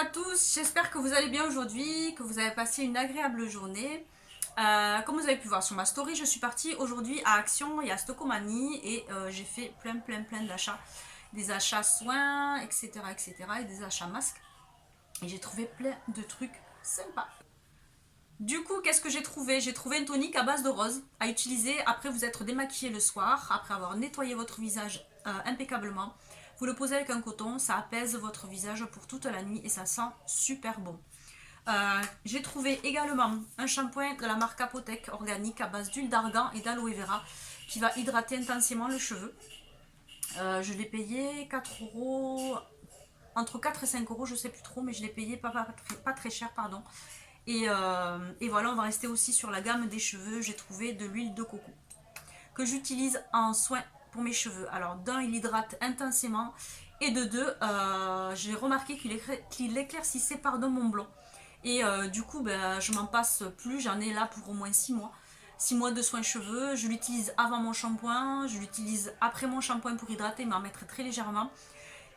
tous, j'espère que vous allez bien aujourd'hui, que vous avez passé une agréable journée. Comme vous avez pu voir sur ma story, je suis partie aujourd'hui à Action et à Stocomanie et j'ai fait plein d'achats. Des achats soins, etc., etc. et des achats masques. Et j'ai trouvé plein de trucs sympas. Du coup, qu'est-ce que j'ai trouvé? J'ai trouvé une tonique à base de rose à utiliser après vous être démaquillé le soir, après avoir nettoyé votre visage impeccablement. Vous le posez avec un coton, ça apaise votre visage pour toute la nuit et ça sent super bon. J'ai trouvé également un shampoing de la marque Apotec organique à base d'huile d'argan et d'aloe vera qui va hydrater intensément le cheveu. Je l'ai payé 4 euros, entre 4 et 5 euros, je sais plus trop, mais je l'ai payé pas très cher, pardon. Et voilà, on va rester aussi sur la gamme des cheveux. J'ai trouvé de l'huile de coco que j'utilise en soin pour mes cheveux. Alors d'un, il hydrate intensément et de deux, j'ai remarqué qu'il éclaircissait pardon, mon blond. Et du coup, ben, je m'en passe plus, j'en ai là pour au moins 6 mois. 6 mois de soins cheveux, je l'utilise avant mon shampoing, je l'utilise après mon shampoing pour hydrater, mais en mettre très légèrement.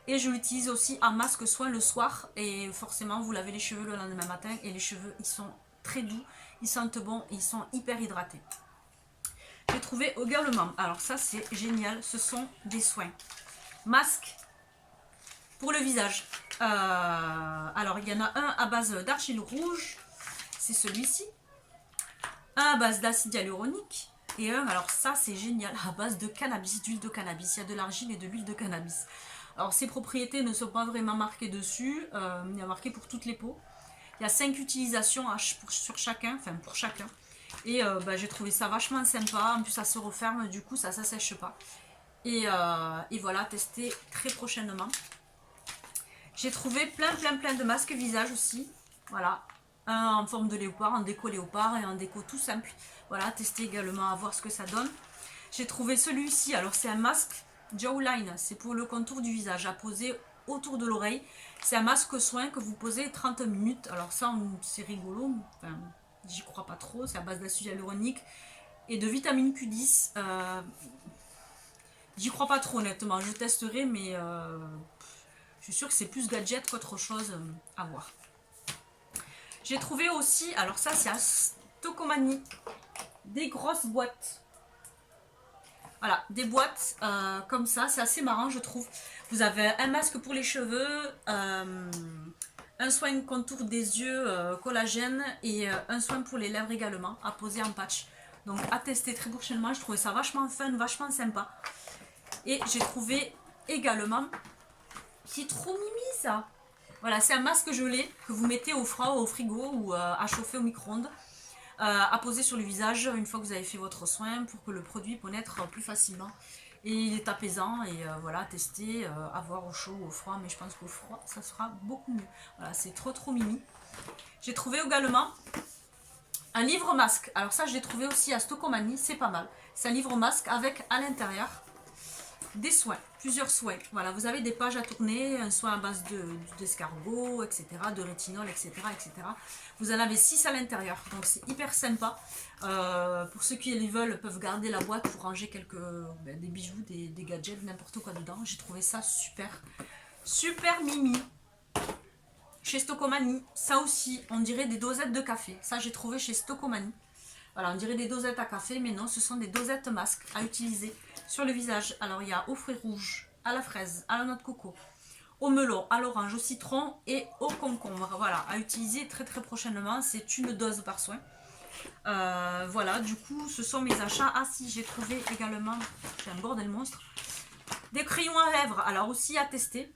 Et je l'utilise aussi en masque soin le soir. Et forcément, vous lavez les cheveux le lendemain matin. Et les cheveux, ils sont très doux. Ils sentent bon. Et ils sont hyper hydratés. J'ai trouvé également, alors ça c'est génial, ce sont des soins. Masque pour le visage. Alors il y en a un à base d'argile rouge. C'est celui-ci. Un à base d'acide hyaluronique. Et un, alors ça c'est génial, à base de cannabis, d'huile de cannabis. Il y a de l'argile et de l'huile de cannabis. Alors ces propriétés ne sont pas vraiment marquées dessus, il y a marqué pour toutes les peaux. Il y a 5 utilisations sur chacun, enfin pour chacun. Et j'ai trouvé ça vachement sympa, en plus ça se referme, du coup ça s'assèche pas. Et voilà, testé très prochainement. J'ai trouvé plein de masques visage aussi, voilà. Un en forme de léopard, un déco léopard et un déco tout simple. Voilà, tester également à voir ce que ça donne. J'ai trouvé celui-ci, alors c'est un masque Jawline, c'est pour le contour du visage, à poser autour de l'oreille. C'est un masque soin que vous posez 30 minutes. Alors ça, c'est rigolo, enfin, j'y crois pas trop. C'est à base d'acide hyaluronique et de vitamine Q10. J'y crois pas trop honnêtement, je testerai, mais je suis sûre que c'est plus gadget qu'autre chose à voir. J'ai trouvé aussi, alors ça c'est à Stocomanie, des grosses boîtes. Voilà, des boîtes comme ça, c'est assez marrant je trouve. Vous avez un masque pour les cheveux, un soin contour des yeux, collagène et un soin pour les lèvres également, à poser en patch. Donc à tester très prochainement, je trouvais ça vachement fun, vachement sympa. Et j'ai trouvé également, c'est trop mimi ça. Voilà, c'est un masque gelé que vous mettez au froid ou au frigo ou à chauffer au micro-ondes. À poser sur le visage une fois que vous avez fait votre soin pour que le produit pénètre plus facilement. Et il est apaisant et voilà, tester, à voir au chaud ou au froid, mais je pense qu'au froid ça sera beaucoup mieux. Voilà, c'est trop mimi. J'ai trouvé également un livre masque. Alors ça je l'ai trouvé aussi à Stocomanie, c'est pas mal. C'est un livre masque avec à l'intérieur des soins, plusieurs soins. Voilà, vous avez des pages à tourner, un soin à base d'escargot, etc., de rétinol, etc., etc. Vous en avez 6 à l'intérieur, donc c'est hyper sympa. Pour ceux qui les veulent, peuvent garder la boîte pour ranger des bijoux, des gadgets, n'importe quoi dedans. J'ai trouvé ça super mimi. Chez Stocomanie, ça aussi, on dirait des dosettes de café. Ça, j'ai trouvé chez Stocomanie. Voilà, on dirait des dosettes à café, mais non, ce sont des dosettes masques à utiliser sur le visage. Alors, il y a aux fruits rouges, à la fraise, à la noix de coco, au melon, à l'orange, au citron et au concombre. Voilà, à utiliser très prochainement. C'est une dose par soin. Voilà, du coup, ce sont mes achats. Ah si, j'ai trouvé également, c'est un bordel monstre, des crayons à lèvres. Alors aussi à tester.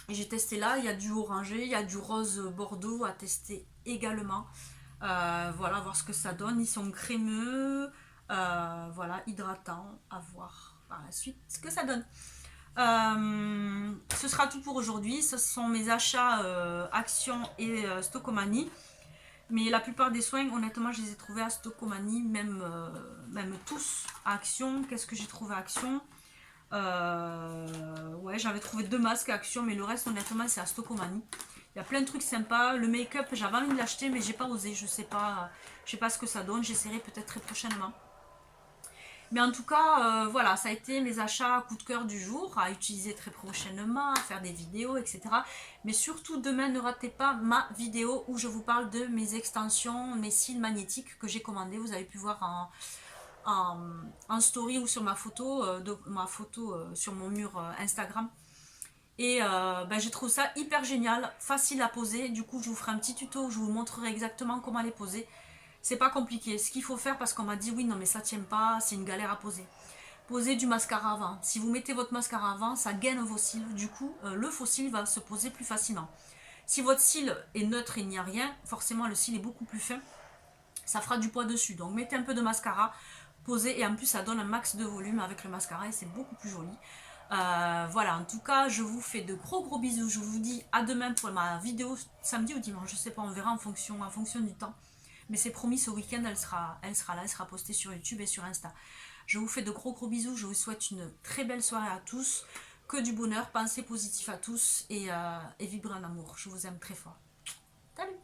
Et j'ai testé là, il y a du orangé, il y a du rose bordeaux à tester également. Voilà, voir ce que ça donne. Ils sont crémeux, voilà, hydratants. À voir par la suite ce que ça donne. Ce sera tout pour aujourd'hui. Ce sont mes achats Action et Stocomanie. Mais la plupart des soins, honnêtement, je les ai trouvés à Stocomanie, même tous à Action. Qu'est-ce que j'ai trouvé à Action? Ouais, j'avais trouvé 2 masques à Action, mais le reste, honnêtement, c'est à Stocomanie. Il y a plein de trucs sympas. Le make-up, j'avais envie de l'acheter, mais j'ai pas osé. Je sais pas ce que ça donne. J'essaierai peut-être très prochainement. Mais en tout cas, voilà, ça a été mes achats coup de cœur du jour, à utiliser très prochainement, à faire des vidéos, etc. Mais surtout, demain, ne ratez pas ma vidéo où je vous parle de mes extensions, mes cils magnétiques que j'ai commandés. Vous avez pu voir en story ou sur ma photo, sur mon mur Instagram. Et ben, je trouve ça hyper génial, facile à poser. Du coup, je vous ferai un petit tuto où je vous montrerai exactement comment les poser. C'est pas compliqué. Ce qu'il faut faire, parce qu'on m'a dit oui, non, mais ça tient pas, c'est une galère à poser. Posez du mascara avant. Si vous mettez votre mascara avant, ça gaine vos cils. Du coup, le faux cil va se poser plus facilement. Si votre cil est neutre et il n'y a rien, forcément le cil est beaucoup plus fin. Ça fera du poids dessus. Donc mettez un peu de mascara, posez, et en plus ça donne un max de volume avec le mascara et c'est beaucoup plus joli. Voilà, en tout cas, je vous fais de gros bisous. Je vous dis à demain pour ma vidéo samedi ou dimanche, je sais pas, on verra en fonction du temps. Mais c'est promis, ce week-end, elle sera là, elle sera postée sur YouTube et sur Insta. Je vous fais de gros bisous, je vous souhaite une très belle soirée à tous, que du bonheur, pensez positif à tous et vibrez en amour. Je vous aime très fort. Salut!